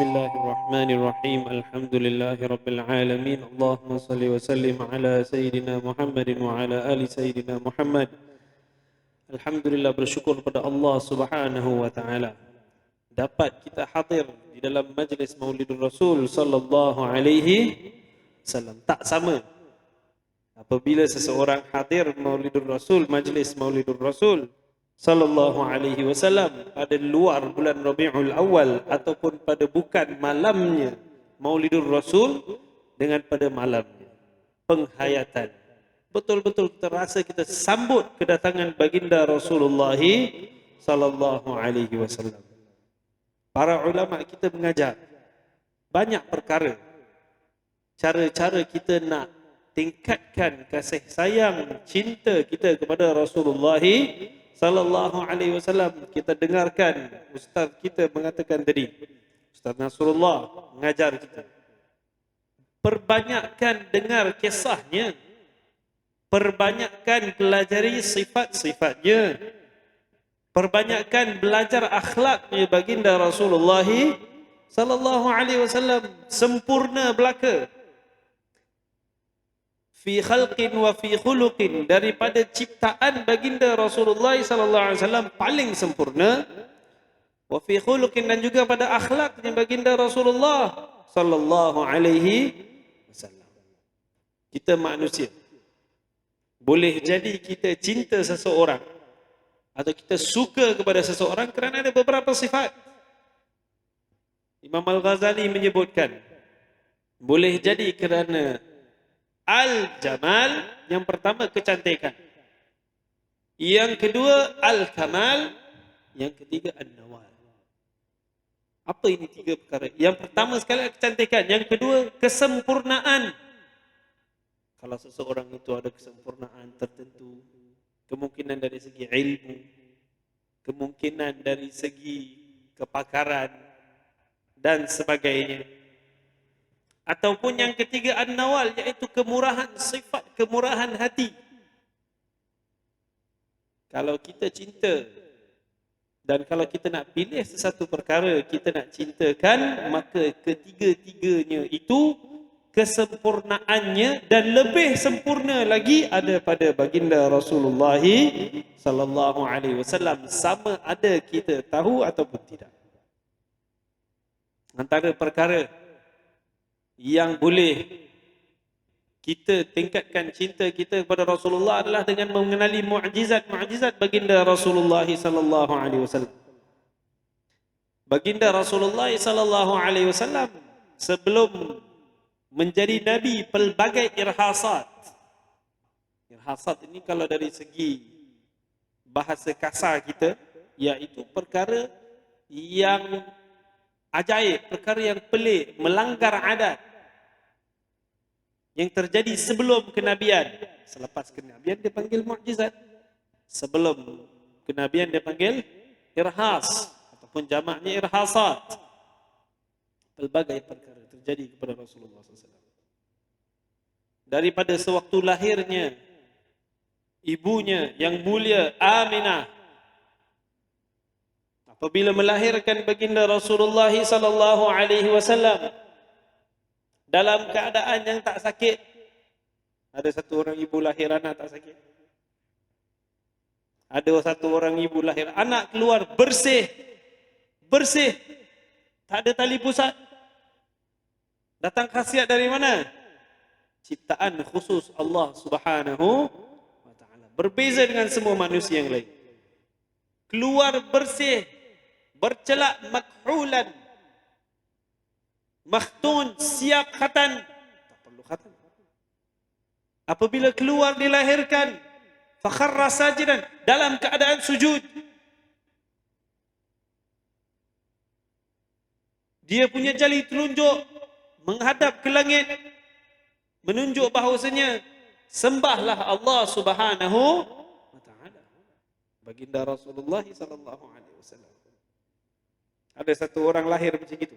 Bismillahirrahmanirrahim. Alhamdulillahirabbil alamin. Allahumma shalli wa sallim ala sayyidina Muhammadin wa ala ali sayyidina Muhammad. Alhamdulillah, bersyukur kepada Allah Subhanahu wa taala dapat kita hadir di dalam majlis Maulidur Rasul sallallahu alaihi wasallam. Tak sama apabila seseorang hadir Maulidur Rasul, majlis Maulidur Rasul sallallahu alaihi wasallam pada luar bulan Rabiul Awal ataupun pada bukan malamnya Maulidur Rasul dengan pada malamnya penghayatan. Betul-betul kita rasa kita sambut kedatangan baginda Rasulullah sallallahu alaihi wasallam. Para ulama kita mengajar banyak perkara, cara-cara kita nak tingkatkan kasih sayang, cinta kita kepada Rasulullah sallallahu alaihi wasallam. Kita dengarkan ustaz kita mengatakan tadi, Ustaz Nasrullah mengajar kita, perbanyakkan dengar kisahnya, perbanyakkan pelajari sifat-sifatnya, perbanyakkan belajar akhlaknya baginda Rasulullah sallallahu alaihi wasallam. Sempurna belaka fi khalqin wa fi khuluqin, daripada ciptaan baginda Rasulullah sallallahu alaihi wasallam paling sempurna, wa fi khuluqin, dan juga pada akhlaknya baginda Rasulullah sallallahu alaihi wasallam. Kita manusia, boleh jadi kita cinta seseorang atau kita suka kepada seseorang kerana ada beberapa sifat. Imam Al-Ghazali menyebutkan boleh jadi kerana Al-Jamal, yang pertama kecantikan, yang kedua Al-Kamal, yang ketiga An-Nawal. Apa ini tiga perkara? Yang pertama sekali kecantikan, yang kedua kesempurnaan. Kalau seseorang itu ada kesempurnaan tertentu, kemungkinan dari segi ilmu, kemungkinan dari segi kepakaran dan sebagainya. Ataupun yang ketiga An-Nawal, iaitu kemurahan sifat, kemurahan hati. Kalau kita cinta dan kalau kita nak pilih sesuatu perkara kita nak cintakan, maka ketiga-tiganya itu kesempurnaannya dan lebih sempurna lagi ada pada baginda Rasulullah sallallahu alaihi wasallam, sama ada kita tahu ataupun tidak. Antara perkara yang boleh kita tingkatkan cinta kita kepada Rasulullah adalah dengan mengenali mukjizat-mukjizat baginda Rasulullah sallallahu alaihi wasallam. Baginda Rasulullah sallallahu alaihi wasallam sebelum menjadi nabi, pelbagai irhasat. Irhasat ini kalau dari segi bahasa kasar kita, iaitu perkara yang ajaib, perkara yang pelik, melanggar adat yang terjadi sebelum kenabian. Selepas kenabian dia panggil mukjizat, sebelum kenabian dia panggil irhas ataupun jamaknya irhasat. Pelbagai perkara terjadi kepada Rasulullah SAW. Daripada sewaktu lahirnya ibunya yang mulia Aminah, apabila melahirkan baginda Rasulullah sallallahu alaihi wasallam dalam keadaan yang tak sakit. Ada satu orang ibu lahir anak tak sakit. Ada satu orang ibu lahir anak keluar bersih, tak ada tali pusat. Datang khasiat dari mana? Ciptaan khusus Allah Subhanahu wa taala. Berbeza dengan semua manusia yang lain. Keluar bersih, bercelak makhulan, makhtun, siap khatan. Tak perlu khatan. Apabila keluar dilahirkan, fakharra sajidan, dalam keadaan sujud. Dia punya jari telunjuk menghadap ke langit, menunjuk bahawasanya sembahlah Allah Subhanahu wa taala. Baginda Rasulullah sallallahu alaihi wasallam. Ada satu orang lahir macam itu.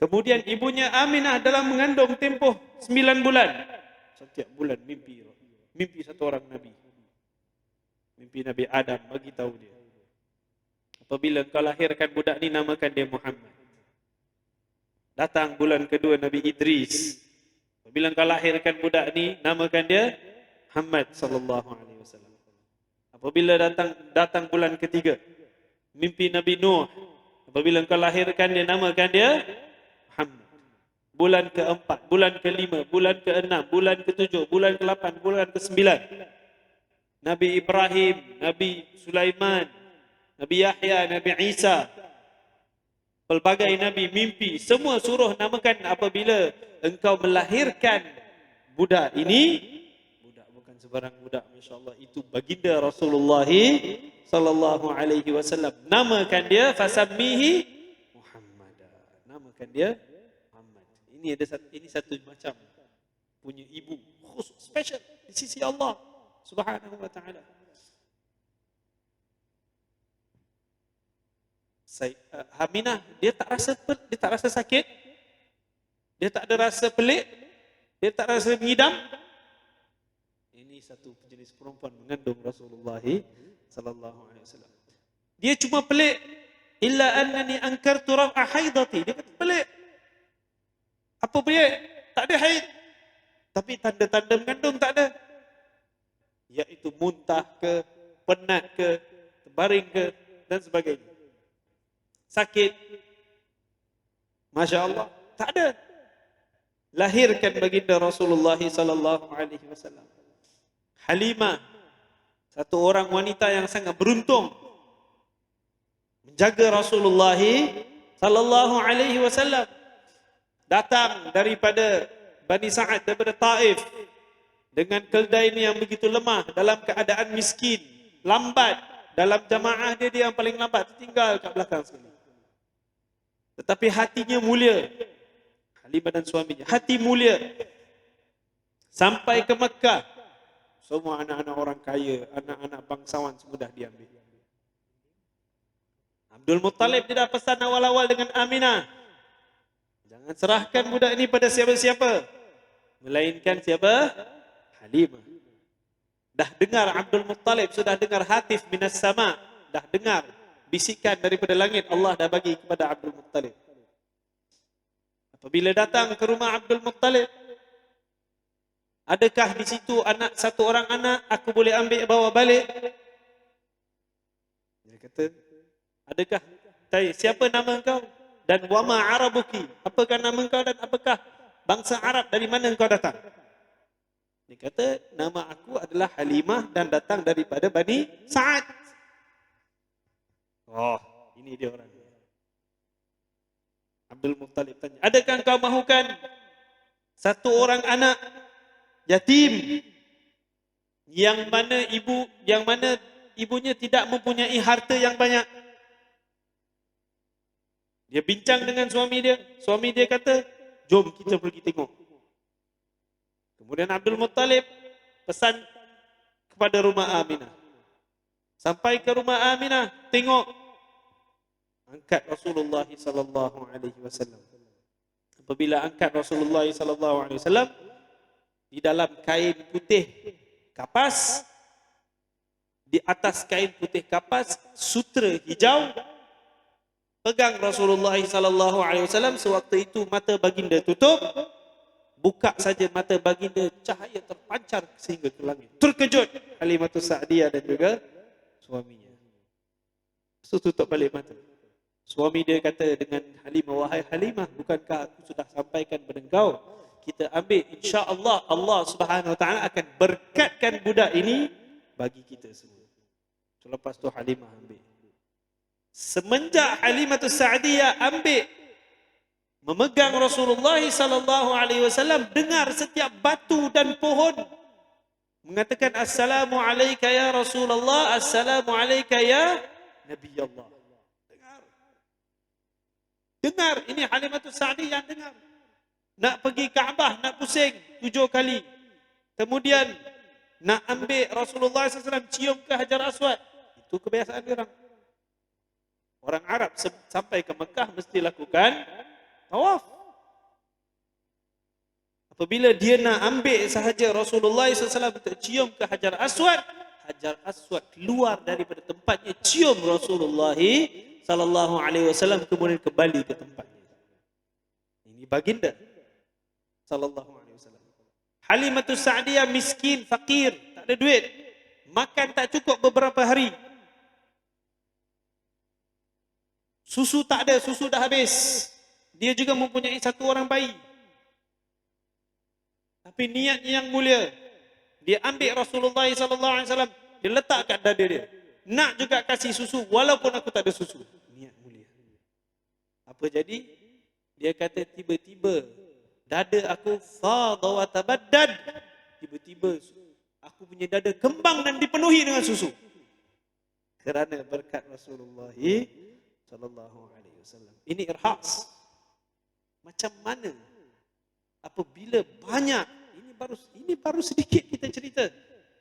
Kemudian ibunya Aminah dalam mengandung tempoh 9 bulan. Setiap bulan mimpi satu orang Nabi. Mimpi Nabi Adam, bagi tahu dia, apabila kau lahirkan budak ni, namakan dia Muhammad. Datang bulan kedua Nabi Idris. Bila engkau lahirkan budak ni, namakan dia Muhammad sallallahu alaihi wasallam. Apabila datang bulan ketiga, mimpi Nabi Nuh. Apabila engkau lahirkan dia, namakan dia Muhammad. Bulan keempat, bulan kelima, bulan keenam, bulan ketujuh, bulan ke-8, bulan ke-9. Nabi Ibrahim, Nabi Sulaiman, Nabi Yahya, Nabi Isa. Pelbagai Nabi mimpi, semua suruh namakan apabila engkau melahirkan budak ini. Budak bukan sebarang budak, masya-Allah, itu baginda Rasulullah sallallahu alaihi wasallam. Namakan dia fasammihi Muhammad. Namakan dia Muhammad. Ini satu macam punya ibu khusus special di sisi Allah Subhanahu wa taala. Aminah dia tak rasa sakit, dia tak ada rasa pelik, dia tak rasa mengidam. Ini satu jenis perempuan mengandung Rasulullah sallallahu alaihi wasallam. Dia cuma pelik, illa annani ankartu raf'a haidati. Dia kata pelik. Apa pelik? Tak ada haid. Tapi tanda-tanda mengandung tak ada. Iaitu muntah ke, penat ke, terbaring ke dan sebagainya. Sakit, Masya Allah, tak ada. Lahirkan baginda Rasulullah sallallahu alaihi wasallam. Halimah, satu orang wanita yang sangat beruntung, menjaga Rasulullah sallallahu alaihi wasallam. Datang daripada Bani Sa'ad, daripada Taif, dengan keldai ini yang begitu lemah, dalam keadaan miskin, lambat. Dalam jamaah dia yang paling lambat, tinggal kat belakang sekali. Tetapi hatinya mulia. Halimah dan suaminya, hati mulia. Sampai ke Mekah, semua anak-anak orang kaya, anak-anak bangsawan semua dah diambil. Abdul Muttalib dia dah pesan awal-awal dengan Aminah, jangan serahkan budak ini pada siapa-siapa, melainkan siapa? Halimah. Dah dengar Abdul Muttalib, sudah dengar hatif minas sama, dah dengar bisikan daripada langit, Allah dah bagi kepada Abdul Muttalib. Apabila datang ke rumah Abdul Muttalib, adakah di situ satu orang anak aku boleh ambil bawa balik? Dia kata, adakah? Siapa nama engkau? Dan wama arabuki? Apakah nama engkau dan apakah bangsa Arab, dari mana engkau datang? Dia kata, nama aku adalah Halimah dan datang daripada Bani Sa'ad. Oh, ini dia orang. Abdul Muttalib tanya, adakah engkau mahukan satu orang anak yatim yang mana ibunya tidak mempunyai harta yang banyak? Dia bincang dengan suami dia. Suami dia kata, jom kita pergi tengok. Kemudian Abdul Muttalib pesan kepada rumah Aminah. Sampai ke rumah Aminah, tengok, angkat Rasulullah sallallahu alaihi wasallam. Apabila angkat Rasulullah sallallahu alaihi wasallam, di dalam kain putih kapas, di atas kain putih kapas sutra hijau, pegang Rasulullah sallallahu alaihi wasallam. Sewaktu itu mata baginda tutup, buka saja mata baginda, cahaya terpancar sehingga ke langit. Terkejut Halimatus Sa'diyah dan juga suaminya. Tutup balik mata. Suami dia kata dengan Halimah, wahai Halimah, bukankah aku sudah sampaikan kepada engkau, kita ambil, insya-Allah Allah Subhanahu wa taala akan berkatkan budak ini bagi kita semua. Selepas tu Halimah ambil. Semenjak Halimatus Sa'diyah ambil, memegang Rasulullah sallallahu alaihi wasallam, dengar setiap batu dan pohon mengatakan assalamu alayka ya Rasulullah, assalamu alayka ya Nabi Allah. Dengar, ini Halimatus Sa'diyah yang dengar. Nak pergi Kaabah, nak pusing 7 kali. Kemudian nak ambil Rasulullah SAW, cium ke Hajar Aswad. Itu kebiasaan orang. Orang Arab sampai ke Mekah mesti lakukan tawaf. Apabila dia nak ambil sahaja Rasulullah SAW untuk cium ke Hajar Aswad keluar daripada tempatnya, cium Rasulullah sallallahu alaihi wasallam, kemudian kembali ke tempatnya. Ini baginda sallallahu alaihi wasallam. Halimatus Sa'diyah miskin, fakir, tak ada duit. Makan tak cukup beberapa hari. Susu tak ada, susu dah habis. Dia juga mempunyai satu orang bayi. Tapi niatnya yang mulia. Dia ambil Rasulullah sallallahu alaihi wasallam, dia letak kat dada dia. Nak juga kasih susu walaupun aku tak ada susu. Niat mulia. Apa jadi? Dia kata tiba-tiba dada aku fadha wa tabaddad. Tiba-tiba aku punya dada kembang dan dipenuhi dengan susu. Kerana berkat Rasulullah sallallahu alaihi wasallam. Ini irhas. Macam mana apabila banyak, ini baru sedikit kita cerita.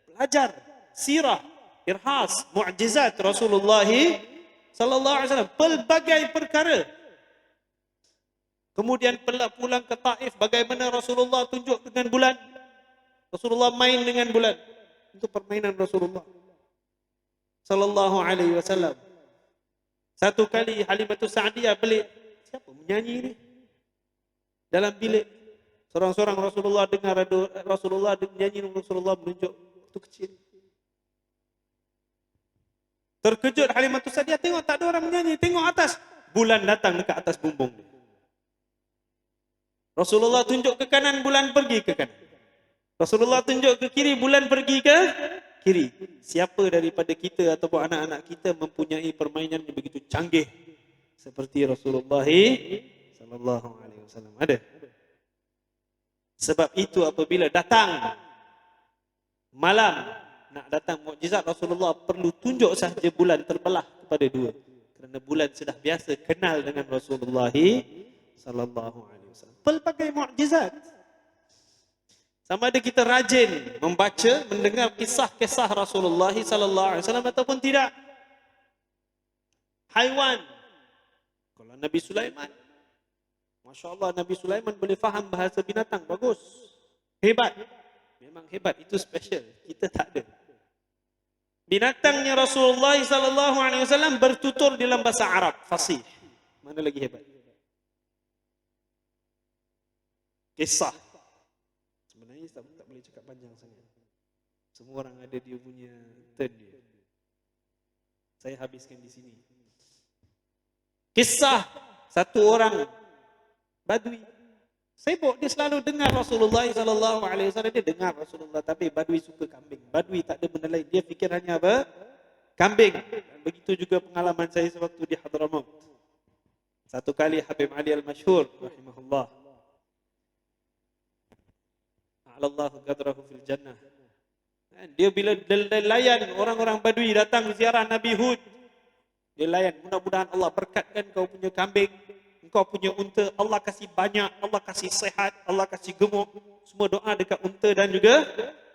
Belajar sirah, irhas, mukjizat Rasulullah sallallahu alaihi wasallam, pelbagai perkara. Kemudian pulang ke Taif, bagaimana Rasulullah tunjuk dengan bulan. Rasulullah main dengan bulan. Itu permainan Rasulullah sallallahu alaihi wasallam. Satu kali Halimatus Sa'diyah pelik, siapa menyanyi ni dalam bilik. Seorang-seorang Rasulullah dengar Rasulullah menyanyi, Rasulullah menunjuk waktu kecil. Terkejut Halimatus Sa'diyah, tengok tak ada orang menyanyi, tengok atas, bulan datang dekat atas bumbung dia. Rasulullah tunjuk ke kanan, bulan pergi ke kanan. Rasulullah tunjuk ke kiri, bulan pergi ke kiri. Siapa daripada kita ataupun anak-anak kita mempunyai permainan yang begitu canggih seperti Rasulullah sallallahu alaihi wasallam? Ada? Sebab itu apabila datang malam nak datang mukjizat Rasulullah, perlu tunjuk sahaja bulan terbelah kepada dua. Kerana bulan sudah biasa kenal dengan Rasulullah sallallahu alaihi wasallam. Pelbagai mukjizat. Sama ada kita rajin membaca, mendengar kisah-kisah Rasulullah sallallahu alaihi wasallam ataupun tidak. Haiwan. Kalau Nabi Sulaiman, Masya Allah, Nabi Sulaiman boleh faham bahasa binatang. Bagus. Hebat. Memang hebat. Itu special. Kita tak ada. Binatangnya Rasulullah SAW bertutur dalam bahasa Arab. Fasih. Mana lagi hebat? Kisah. Sebenarnya tak boleh cakap panjang sangat. Semua orang ada dia punya turn dia. Saya habiskan di sini. Kisah satu orang Badui. Sibuk dia selalu dengar Rasulullah sallallahu alaihi wasallam, dia dengar Rasulullah, tapi Badui suka kambing. Badui tak ada benda lain, dia fikirannya apa? Kambing. Dan begitu juga pengalaman saya sewaktu di Hadramaut. Satu kali Habib Ali Al-Masyhur rahimahullah, a'lallahu qadrahu fil jannah. Dia bila layan orang-orang Badui datang ziarah Nabi Hud, dia layan, mudah-mudahan Allah berkatkan kau punya kambing, kau punya unta, Allah kasih banyak, Allah kasih sehat, Allah kasih gemuk. Semua doa dekat unta dan juga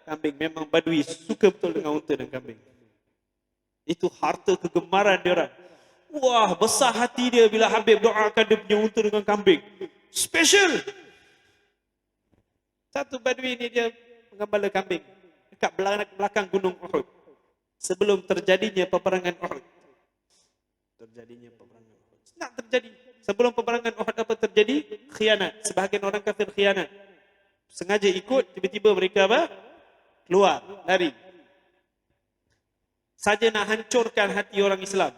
kambing. Memang Badui suka betul dengan unta dan kambing. Itu harta kegemaran dia orang. Wah, besar hati dia bila Habib doakan dia punya unta dengan kambing. Special. Satu Badui ni dia mengembala kambing dekat belakang gunung Uhud. Sebelum terjadinya peperangan Uhud. Nak terjadi. Sebelum peperangan Uhud apa terjadi? Khianat. Sebahagian orang kafir khianat. Sengaja ikut, tiba-tiba mereka apa? Keluar, lari. Saja nak hancurkan hati orang Islam.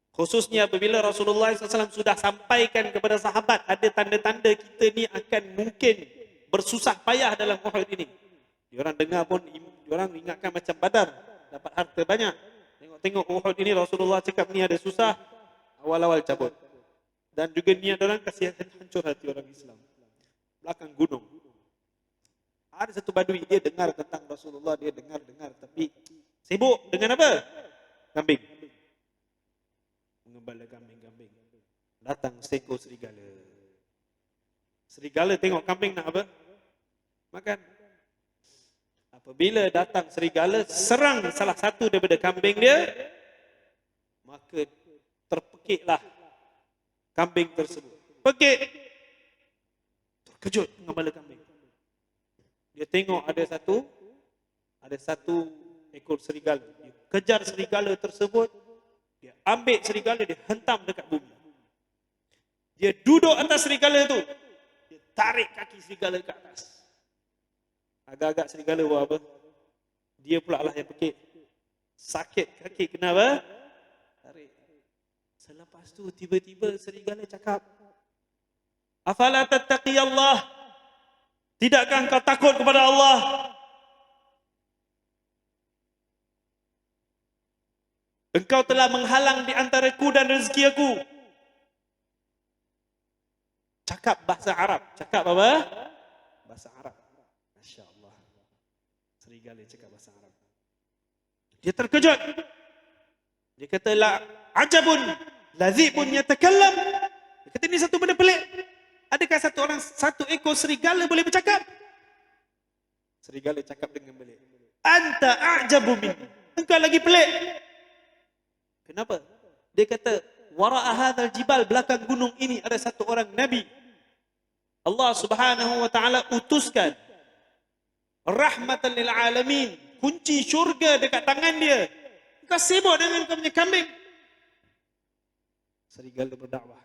Khususnya apabila Rasulullah SAW sudah sampaikan kepada sahabat, ada tanda-tanda kita ni akan mungkin bersusah payah dalam Uhud ini. Diorang dengar pun, diorang ingatkan macam Badar, dapat harta banyak. Tengok Uhud ini Rasulullah cakap ni ada susah, awal-awal cabut. Dan juga niat orang kasih hancur hati orang Islam. Belakang gunung. Ada satu Badui, dia dengar tentang Rasulullah, dia dengar, tapi sibuk dengan apa? Kambing. Mengembala kambing. Datang seekor serigala. Serigala tengok kambing nak apa? Makan. Apabila datang serigala, serang salah satu daripada kambing dia, maka terpekiklah kambing tersebut. Pekik. Terkejut mengembala kambing. Dia tengok ada satu ekor serigala. Dia kejar serigala tersebut. Dia ambil serigala, dia hentam dekat bumi. Dia duduk atas serigala tu. Dia tarik kaki serigala ke atas. Agak-agak serigala buat apa? Dia pula lah yang pekik. Sakit kaki, kenapa? Tarik. Selepas tu tiba-tiba serigala cakap, afala tattaqi Allah? Tidakkah engkau takut kepada Allah? Engkau telah menghalang di antara ku dan rezeki aku. Cakap bahasa Arab. Cakap apa? Bahasa Arab. Masya Allah. Serigala cakap bahasa Arab. Dia terkejut. Dia kata, la ajabun lazibun yatakallam. Dia kata, ini satu benda pelik. Adakah satu ekor serigala boleh bercakap? Serigala cakap dengan pelik. Anta a'jabu minni. Engkau lagi pelik. Kenapa? Dia kata, wara'a hadzal jibal, belakang gunung ini ada satu orang nabi. Allah Subhanahu wa taala utuskan rahmatan lil alamin, kunci syurga dekat tangan dia. Engkau sibuk dengan kau punya kambing. Serigala berdakwah.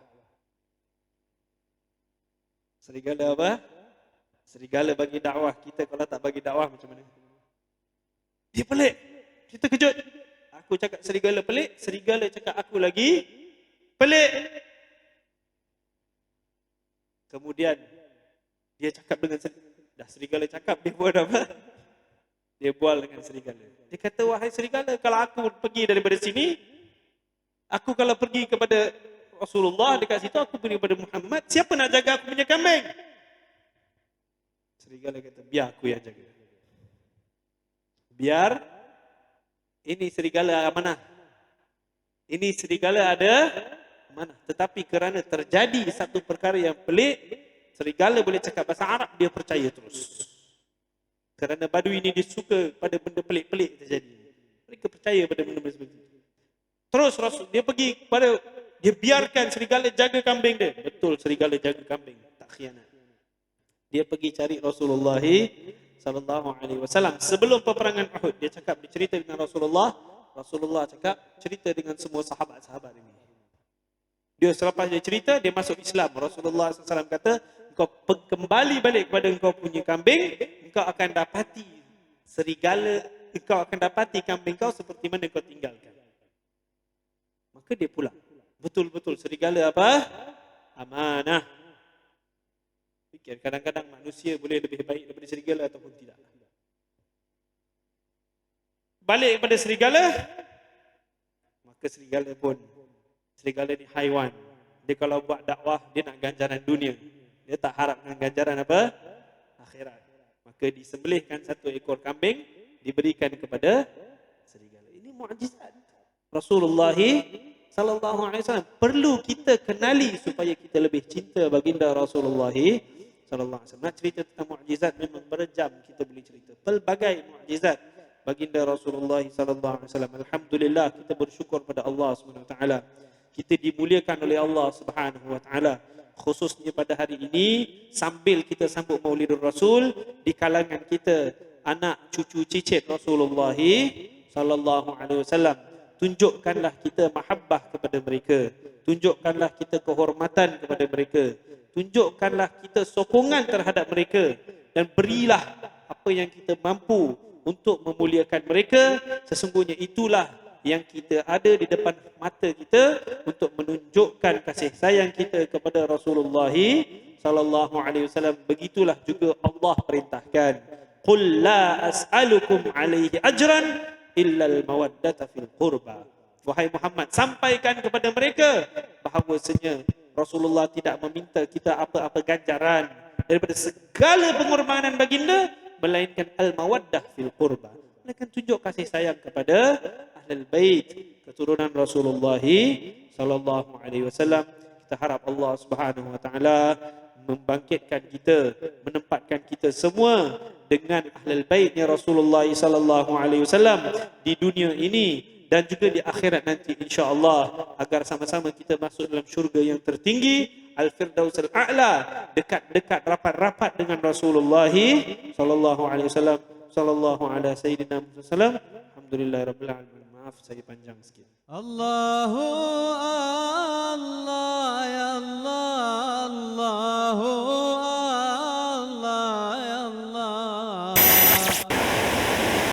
Serigala apa? Serigala bagi dakwah. Kita kalau tak bagi dakwah macam mana? Dia pelik. Kita kejut. Aku cakap serigala pelik, serigala cakap aku lagi pelik. Kemudian dia cakap dengan serigala cakap, dia buat apa? Dia bual dengan serigala. Dia kata, wahai serigala, kalau aku pergi daripada sini, aku kalau pergi kepada Rasulullah dekat situ, aku pergi kepada Muhammad, siapa nak jaga aku punya kambing? Serigala kata, biar aku yang jaga. Biar. Ini serigala amanah. Ini serigala ada amanah. Tetapi kerana terjadi satu perkara yang pelik, serigala boleh cakap bahasa Arab, dia percaya terus. Kerana badui ini dia suka pada benda pelik-pelik terjadi. Mereka percaya pada benda-benda seperti itu. Terus Rasul, dia pergi kepada, dia biarkan serigala jaga kambing dia. Betul, serigala jaga kambing. Tak khianat. Dia pergi cari Rasulullah sallallahu alaihi wasallam sebelum peperangan Uhud. Dia cakap, dia cerita dengan Rasulullah. Rasulullah cakap, cerita dengan semua sahabat-sahabat ini. Dia selepas dia cerita, dia masuk Islam. Rasulullah SAW kata, engkau kembali balik kepada engkau punya kambing, engkau akan dapati serigala, engkau akan dapati kambing kau seperti mana kau tinggalkan. Maka dia pulang. Betul-betul serigala apa? Amanah. Fikir, kadang-kadang manusia boleh lebih baik daripada serigala ataupun tidak. Balik kepada serigala, maka serigala pun, serigala ni haiwan. Dia kalau buat dakwah, dia nak ganjaran dunia. Dia tak harapkan ganjaran apa? Akhirat. Maka disembelihkan satu ekor kambing, diberikan kepada serigala. Ini mukjizat Rasulullah sallallahu alaihi wasallam. Perlu kita kenali supaya kita lebih cinta baginda Rasulullah sallallahu alaihi wasallam. Nak cerita tentang mukjizat memang berjam kita boleh cerita. Pelbagai mukjizat baginda Rasulullah sallallahu alaihi wasallam. Alhamdulillah, kita bersyukur pada Allah Subhanahu wa taala. Kita dimuliakan oleh Allah Subhanahu wa taala. Khususnya pada hari ini, sambil kita sambut Maulidur Rasul, di kalangan kita anak cucu cicit Rasulullah sallallahu alaihi wasallam, tunjukkanlah kita mahabbah kepada mereka, tunjukkanlah kita kehormatan kepada mereka, tunjukkanlah kita sokongan terhadap mereka, dan berilah apa yang kita mampu untuk memuliakan mereka. Sesungguhnya itulah yang kita ada di depan mata kita untuk menunjukkan kasih sayang kita kepada Rasulullah sallallahu alaihi wasallam. Begitulah juga Allah perintahkan, qul la as'alukum alaihi ajran illa al-mawaddata fil qurba. Wahai Muhammad, sampaikan kepada mereka bahawasanya Rasulullah tidak meminta kita apa-apa ganjaran daripada segala pengorbanan baginda, melainkan al-mawaddah fil qurba, melainkan tunjuk kasih sayang kepada ahlul bait, keturunan Rasulullah sallallahu alaihi wasallam. Kita harap Allah Subhanahu wa taala membangkitkan kita, menempatkan kita semua dengan ahlul baitnya Rasulullah sallallahu alaihi wasallam di dunia ini dan juga di akhirat nanti, insya-Allah, agar sama-sama kita masuk dalam syurga yang tertinggi, Al-Firdausul A'la, dekat-dekat rapat-rapat dengan Rasulullah sallallahu alaihi wasallam. Sallallahu ala sayyidina Muhammad sallam. Alhamdulillahirabbil alamin. Maaf saya panjang sikit. Allahu